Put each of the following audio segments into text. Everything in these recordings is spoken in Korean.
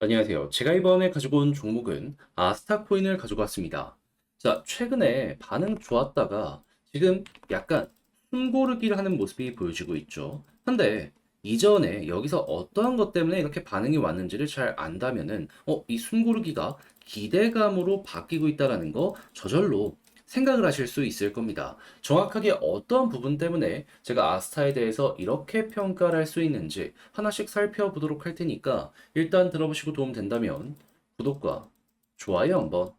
안녕하세요. 제가 이번에 가지고 온 종목은 아스타코인을 가지고 왔습니다. 자, 최근에 반응 좋았다가 지금 약간 숨고르기를 하는 모습이 보여지고 있죠. 근데 이전에 여기서 어떠한 것 때문에 이렇게 반응이 왔는지를 잘 안다면은 이 숨고르기가 기대감으로 바뀌고 있다라는 거 저절로 생각을 하실 수 있을 겁니다. 정확하게 어떤 부분 때문에 제가 아스타에 대해서 이렇게 평가를 할 수 있는지 하나씩 살펴보도록 할 테니까 일단 들어보시고 도움 된다면 구독과 좋아요 한번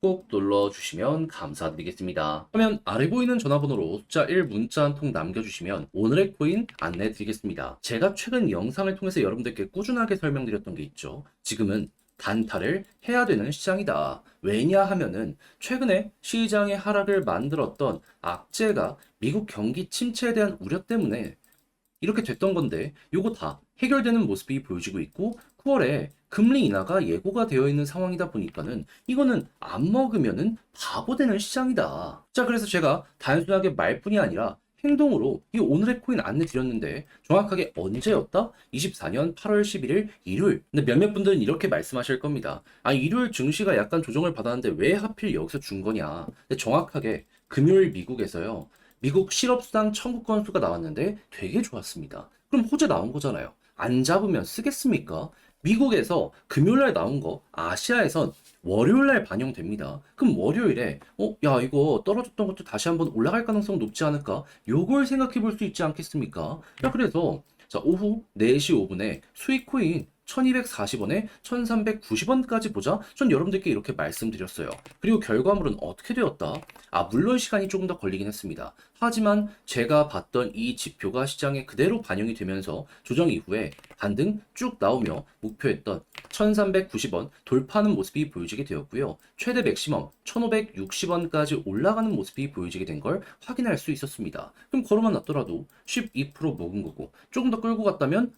꼭 눌러주시면 감사드리겠습니다. 화면 아래 보이는 전화번호로 숫자 1 문자 한 통 남겨주시면 오늘의 코인 안내 드리겠습니다. 제가 최근 영상을 통해서 여러분들께 꾸준하게 설명드렸던 게 있죠. 지금은 단타를 해야 되는 시장이다. 왜냐하면은 최근에 시장의 하락을 만들었던 악재가 미국 경기 침체에 대한 우려 때문에 이렇게 됐던 건데 요거 다 해결되는 모습이 보여지고 있고 9월에 금리 인하가 예고가 되어 있는 상황이다 보니까는 이거는 안 먹으면은 바보 되는 시장이다. 자, 그래서 제가 단순하게 말뿐이 아니라 행동으로 이 오늘의 코인 안내 드렸는데 정확하게 언제였다? 24년 8월 11일 일요일. 근데 몇몇 분들은 이렇게 말씀하실 겁니다. 아, 일요일 증시가 약간 조정을 받았는데 왜 하필 여기서 준 거냐? 근데 정확하게 금요일 미국에서요. 미국 실업수당 청구 건수가 나왔는데 되게 좋았습니다. 그럼 호재 나온 거잖아요. 안 잡으면 쓰겠습니까? 미국에서 금요일날 나온 거 아시아에선 월요일날 반영됩니다. 그럼 월요일에 야 이거 떨어졌던 것도 다시 한번 올라갈 가능성 높지 않을까? 요걸 생각해 볼 수 있지 않겠습니까? 야 그래서 자 오후 4시 5분에 수익코인 1240원에 1390원까지 보자. 전 여러분들께 이렇게 말씀드렸어요. 그리고 결과물은 어떻게 되었다? 아, 물론 시간이 조금 더 걸리긴 했습니다. 하지만 제가 봤던 이 지표가 시장에 그대로 반영이 되면서 조정 이후에 반등 쭉 나오며 목표했던 1390원 돌파하는 모습이 보여지게 되었고요. 최대 맥시멈 1560원까지 올라가는 모습이 보여지게 된 걸 확인할 수 있었습니다. 그럼 걸어만 놨더라도 12% 먹은 거고 조금 더 끌고 갔다면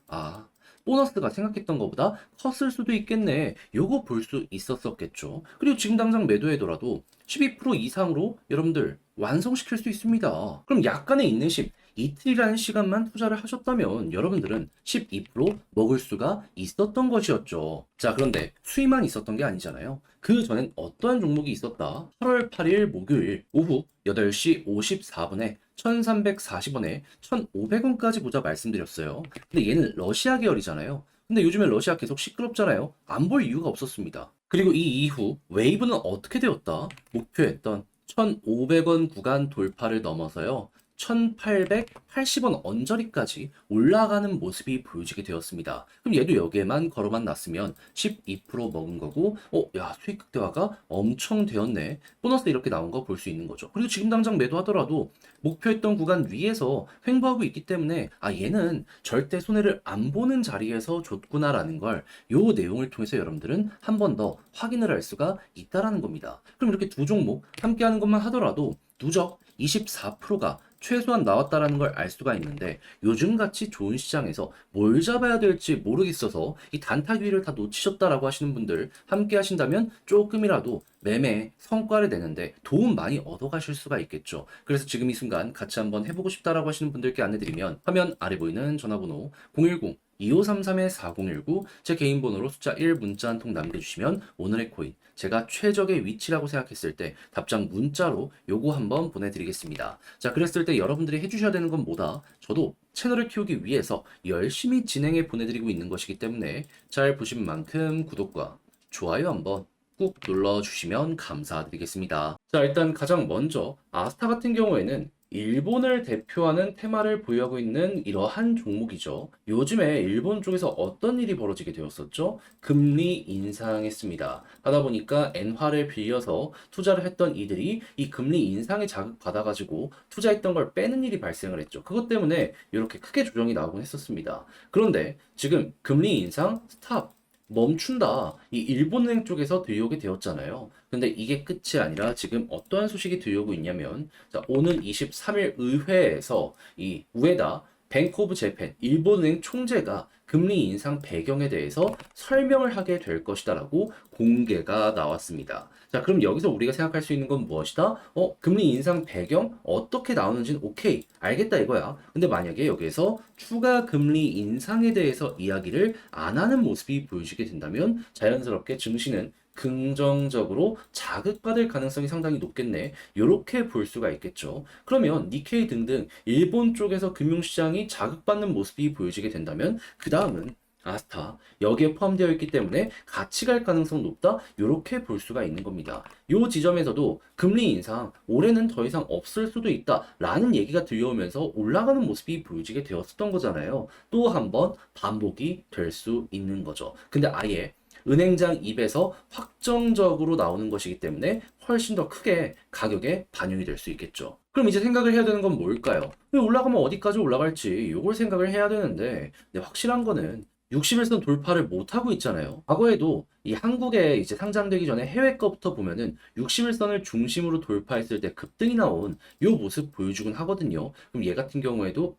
보너스가 생각했던 것보다 컸을 수도 있겠네. 요거 볼 수 있었겠죠. 그리고 지금 당장 매도해더라도 12% 이상으로 여러분들 완성시킬 수 있습니다. 그럼 약간의 인내심, 이틀이라는 시간만 투자를 하셨다면 여러분들은 12% 먹을 수가 있었던 것이었죠. 자, 그런데 수익만 있었던 게 아니잖아요. 그 전엔 어떠한 종목이 있었다? 8월 8일 목요일 오후 8시 54분에 1340원에 1500원까지 보자 말씀드렸어요. 근데 얘는 러시아 계열이잖아요. 근데 요즘에 러시아 계속 시끄럽잖아요. 안 볼 이유가 없었습니다. 그리고 이 이후 웨이브는 어떻게 되었다? 목표했던 1500원 구간 돌파를 넘어서요. 1880원 언저리까지 올라가는 모습이 보여지게 되었습니다. 그럼 얘도 여기에만 걸어만 놨으면 12% 먹은 거고, 야, 수익 극대화가 엄청 되었네. 보너스 이렇게 나온 거 볼 수 있는 거죠. 그리고 지금 당장 매도하더라도 목표했던 구간 위에서 횡보하고 있기 때문에, 얘는 절대 손해를 안 보는 자리에서 줬구나라는 걸 요 내용을 통해서 여러분들은 한 번 더 확인을 할 수가 있다라는 겁니다. 그럼 이렇게 두 종목 함께 하는 것만 하더라도 누적 24%가 최소한 나왔다라는 걸 알 수가 있는데 요즘같이 좋은 시장에서 뭘 잡아야 될지 모르겠어서 이 단타 기회를 다 놓치셨다라고 하시는 분들 함께 하신다면 조금이라도 매매 성과를 내는데 도움 많이 얻어가실 수가 있겠죠. 그래서 지금 이 순간 같이 한번 해보고 싶다라고 하시는 분들께 안내드리면 화면 아래 보이는 전화번호 010 2533-4019 제 개인 번호로 숫자 1 문자 한 통 남겨주시면 오늘의 코인 제가 최적의 위치라고 생각했을 때 답장 문자로 요거 한번 보내드리겠습니다. 자, 그랬을 때 여러분들이 해주셔야 되는 건 뭐다? 저도 채널을 키우기 위해서 열심히 진행해 보내드리고 있는 것이기 때문에 잘 보신 만큼 구독과 좋아요 한번 꾹 눌러주시면 감사드리겠습니다. 자, 일단 가장 먼저 아스타 같은 경우에는 일본을 대표하는 테마를 보유하고 있는 이러한 종목이죠. 요즘에 일본 쪽에서 어떤 일이 벌어지게 되었었죠? 금리 인상했습니다. 하다 보니까 엔화를 빌려서 투자를 했던 이들이 이 금리 인상에 자극받아가지고 투자했던 걸 빼는 일이 발생을 했죠. 그것 때문에 이렇게 크게 조정이 나오곤 했었습니다. 그런데 지금 금리 인상 스탑 멈춘다. 이 일본은행 쪽에서 들려오게 되었잖아요. 근데 이게 끝이 아니라 지금 어떠한 소식이 들려오고 있냐면 자, 오는 23일 의회에서 이 우에다 뱅크 오브 재팬, 일본은행 총재가 금리 인상 배경에 대해서 설명을 하게 될 것이다라고 공개가 나왔습니다. 자, 그럼 여기서 우리가 생각할 수 있는 건 무엇이다? 금리 인상 배경 어떻게 나오는지는 오케이, 알겠다 이거야. 근데 만약에 여기에서 추가 금리 인상에 대해서 이야기를 안 하는 모습이 보여지게 된다면 자연스럽게 증시는 긍정적으로 자극받을 가능성이 상당히 높겠네. 이렇게 볼 수가 있겠죠. 그러면 니케이 등등 일본 쪽에서 금융시장이 자극받는 모습이 보여지게 된다면 그 다음은 아스타 여기에 포함되어 있기 때문에 같이 갈 가능성 높다. 이렇게 볼 수가 있는 겁니다. 이 지점에서도 금리 인상 올해는 더 이상 없을 수도 있다라는 얘기가 들려오면서 올라가는 모습이 보여지게 되었었던 거잖아요. 또 한 번 반복이 될 수 있는 거죠. 근데 아예 은행장 입에서 확정적으로 나오는 것이기 때문에 훨씬 더 크게 가격에 반영이 될 수 있겠죠. 그럼 이제 생각을 해야 되는 건 뭘까요? 올라가면 어디까지 올라갈지 이걸 생각을 해야 되는데 확실한 거는 60일선 돌파를 못하고 있잖아요. 과거에도 이 한국에 이제 상장되기 전에 해외 거부터 보면은 60일선을 중심으로 돌파했을 때 급등이 나온 요 모습 보여주곤 하거든요. 그럼 얘 같은 경우에도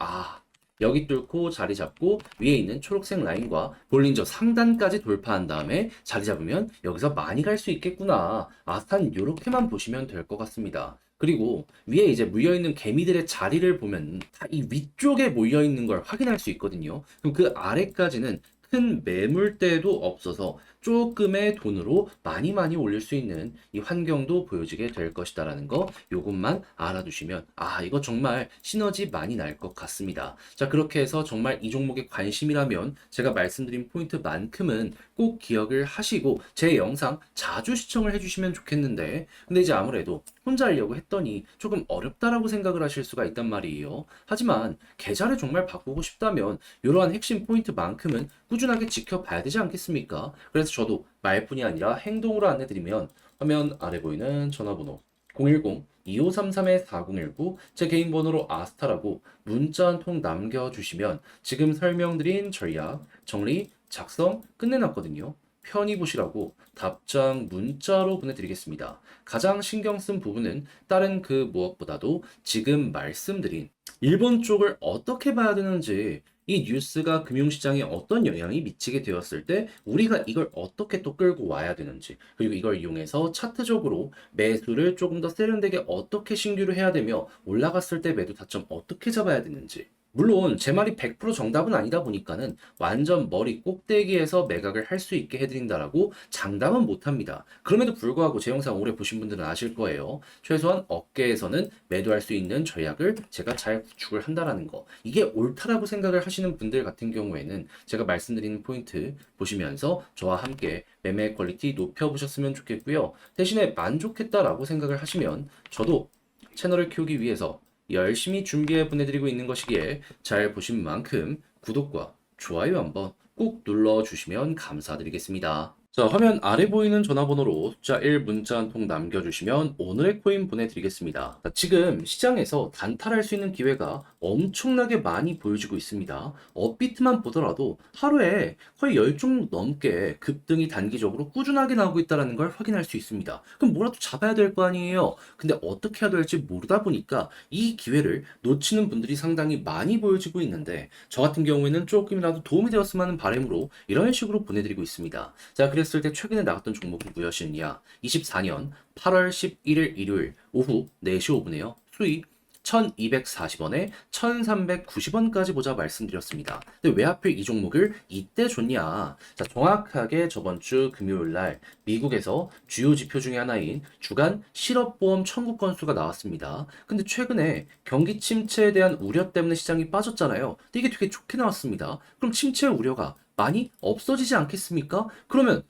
여기 뚫고 자리 잡고 위에 있는 초록색 라인과 볼린저 상단까지 돌파한 다음에 자리 잡으면 여기서 많이 갈 수 있겠구나. 아스탄 이렇게만 보시면 될 것 같습니다. 그리고 위에 이제 물려있는 개미들의 자리를 보면 다 이 위쪽에 몰려있는 걸 확인할 수 있거든요. 그럼 그 아래까지는 큰 매물대도 없어서 조금의 돈으로 많이 올릴 수 있는 이 환경도 보여지게 될 것이다라는 거 요것만 알아두시면 이거 정말 시너지 많이 날 것 같습니다. 자, 그렇게 해서 정말 이 종목에 관심이라면 제가 말씀드린 포인트만큼은 꼭 기억을 하시고 제 영상 자주 시청을 해주시면 좋겠는데 근데 이제 아무래도 혼자 하려고 했더니 조금 어렵다라고 생각을 하실 수가 있단 말이에요. 하지만 계좌를 정말 바꾸고 싶다면 이러한 핵심 포인트만큼은 꾸준하게 지켜봐야 되지 않겠습니까? 그래서 저도 말뿐이 아니라 행동으로 안내드리면 화면 아래 보이는 전화번호 010-2533-4019 제 개인 번호로 아스타라고 문자 한 통 남겨주시면 지금 설명드린 전략, 정리, 작성 끝내놨거든요. 편히 보시라고 답장 문자로 보내드리겠습니다. 가장 신경 쓴 부분은 다른 그 무엇보다도 지금 말씀드린 일본 쪽을 어떻게 봐야 되는지 이 뉴스가 금융시장에 어떤 영향이 미치게 되었을 때 우리가 이걸 어떻게 또 끌고 와야 되는지 그리고 이걸 이용해서 차트적으로 매수를 조금 더 세련되게 어떻게 신규로 해야 되며 올라갔을 때 매도 타점 어떻게 잡아야 되는지 물론 제 말이 100% 정답은 아니다 보니까는 완전 머리 꼭대기에서 매각을 할 수 있게 해드린다라고 장담은 못합니다. 그럼에도 불구하고 제 영상 오래 보신 분들은 아실 거예요. 최소한 어깨에서는 매도할 수 있는 전략을 제가 잘 구축을 한다라는 거. 이게 옳다라고 생각을 하시는 분들 같은 경우에는 제가 말씀드리는 포인트 보시면서 저와 함께 매매 퀄리티 높여보셨으면 좋겠고요. 대신에 만족했다라고 생각을 하시면 저도 채널을 키우기 위해서 열심히 준비해 보내드리고 있는 것이기에 잘 보신 만큼 구독과 좋아요 한번 꼭 눌러주시면 감사드리겠습니다. 자, 화면 아래 보이는 전화번호로 숫자 1 문자 한 통 남겨주시면 오늘의 코인 보내드리겠습니다. 자, 지금 시장에서 단타할 수 있는 기회가 엄청나게 많이 보여지고 있습니다. 업비트만 보더라도 하루에 거의 10종목 넘게 급등이 단기적으로 꾸준하게 나오고 있다는 걸 확인할 수 있습니다. 그럼 뭐라도 잡아야 될 거 아니에요. 근데 어떻게 해야 될지 모르다 보니까 이 기회를 놓치는 분들이 상당히 많이 보여지고 있는데 저 같은 경우에는 조금이라도 도움이 되었으면 하는 바람으로 이런 식으로 보내드리고 있습니다. 자, 그랬을 때 최근에 나갔던 종목은 무엇이냐? 24년 8월 11일 일요일 오후 4시 5분에요. 수익 1240원에 1390원까지 보자 말씀드렸습니다. 근데 왜 하필 이 종목을 이때 줬냐? 자, 정확하게 저번 주 금요일 날 미국에서 주요 지표 중에 하나인 주간 실업보험 청구 건수가 나왔습니다. 근데 최근에 경기 침체에 대한 우려 때문에 시장이 빠졌잖아요. 근데 이게 되게 좋게 나왔습니다. 그럼 침체 우려가 많이 없어지지 않겠습니까? 그러면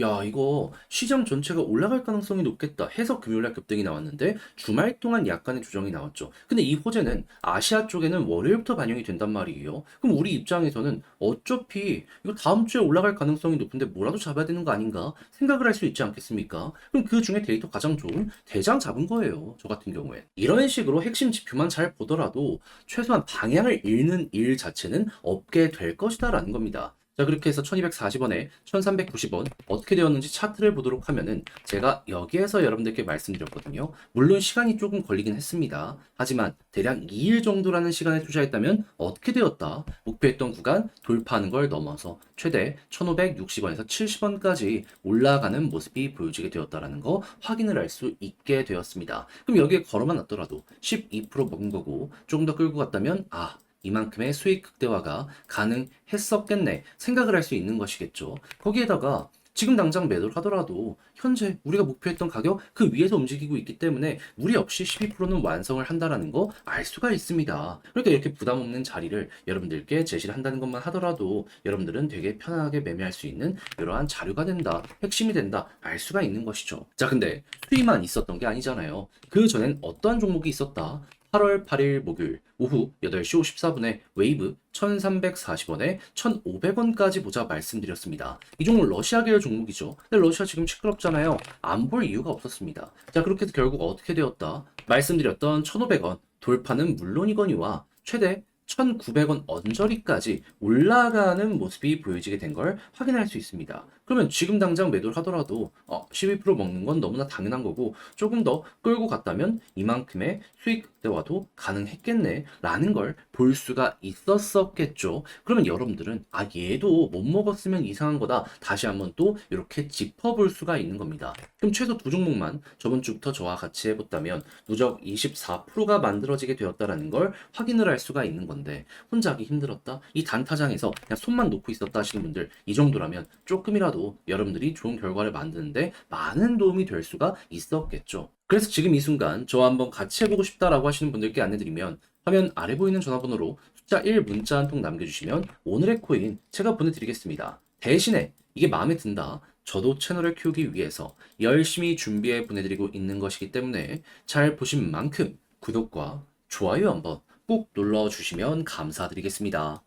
야, 이거 시장 전체가 올라갈 가능성이 높겠다 해서 금요일날 급등이 나왔는데 주말 동안 약간의 조정이 나왔죠. 근데 이 호재는 아시아 쪽에는 월요일부터 반영이 된단 말이에요. 그럼 우리 입장에서는 어차피 이거 다음 주에 올라갈 가능성이 높은데 뭐라도 잡아야 되는 거 아닌가 생각을 할 수 있지 않겠습니까? 그럼 그 중에 데이터 가장 좋은 대장 잡은 거예요. 저 같은 경우에 이런 식으로 핵심 지표만 잘 보더라도 최소한 방향을 잃는 일 자체는 없게 될 것이다 라는 겁니다. 자, 그렇게 해서 1240원에 1390원 어떻게 되었는지 차트를 보도록 하면은 제가 여기에서 여러분들께 말씀드렸거든요. 물론 시간이 조금 걸리긴 했습니다. 하지만 대략 2일 정도라는 시간을 투자했다면 어떻게 되었다? 목표했던 구간 돌파하는 걸 넘어서 최대 1560원에서 70원까지 올라가는 모습이 보여지게 되었다라는 거 확인을 할 수 있게 되었습니다. 그럼 여기에 걸어만 놨더라도 12% 먹은 거고 조금 더 끌고 갔다면 이만큼의 수익 극대화가 가능했었겠네 생각을 할 수 있는 것이겠죠. 거기에다가 지금 당장 매도를 하더라도 현재 우리가 목표했던 가격 그 위에서 움직이고 있기 때문에 무리 없이 12%는 완성을 한다라는 거 알 수가 있습니다. 그러니까 이렇게 부담 없는 자리를 여러분들께 제시를 한다는 것만 하더라도 여러분들은 되게 편안하게 매매할 수 있는 이러한 자료가 된다, 핵심이 된다 알 수가 있는 것이죠. 자, 근데 수위만 있었던 게 아니잖아요. 그 전엔 어떠한 종목이 있었다? 8월 8일 목요일 오후 8시 54분에 웨이브 1340원에 1500원까지 보자 말씀드렸습니다. 이 종목 러시아 계열 종목이죠. 근데 러시아 지금 시끄럽잖아요. 안 볼 이유가 없었습니다. 자, 그렇게 해서 결국 어떻게 되었다? 말씀드렸던 1500원 돌파는 물론이거니와 최대 1900원 언저리까지 올라가는 모습이 보여지게 된 걸 확인할 수 있습니다. 그러면 지금 당장 매도를 하더라도 12% 먹는 건 너무나 당연한 거고 조금 더 끌고 갔다면 이만큼의 수익 극대화도 가능했겠네 라는 걸 볼 수가 있었었겠죠. 그러면 여러분들은 얘도 못 먹었으면 이상한 거다 다시 한번 또 이렇게 짚어볼 수가 있는 겁니다. 그럼 최소 두 종목만 저번 주부터 저와 같이 해봤다면 누적 24%가 만들어지게 되었다라는 걸 확인을 할 수가 있는 건데 혼자 하기 힘들었다? 이 단타장에서 그냥 손만 놓고 있었다 하시는 분들 이 정도라면 조금이라도 여러분들이 좋은 결과를 만드는데 많은 도움이 될 수가 있었겠죠. 그래서 지금 이 순간 저와 한번 같이 해보고 싶다라고 하시는 분들께 안내드리면 화면 아래 보이는 전화번호로 숫자 1 문자 한 통 남겨주시면 오늘의 코인 제가 보내드리겠습니다. 대신에 이게 마음에 든다. 저도 채널을 키우기 위해서 열심히 준비해 보내드리고 있는 것이기 때문에 잘 보신 만큼 구독과 좋아요 한번 꼭 눌러주시면 감사드리겠습니다.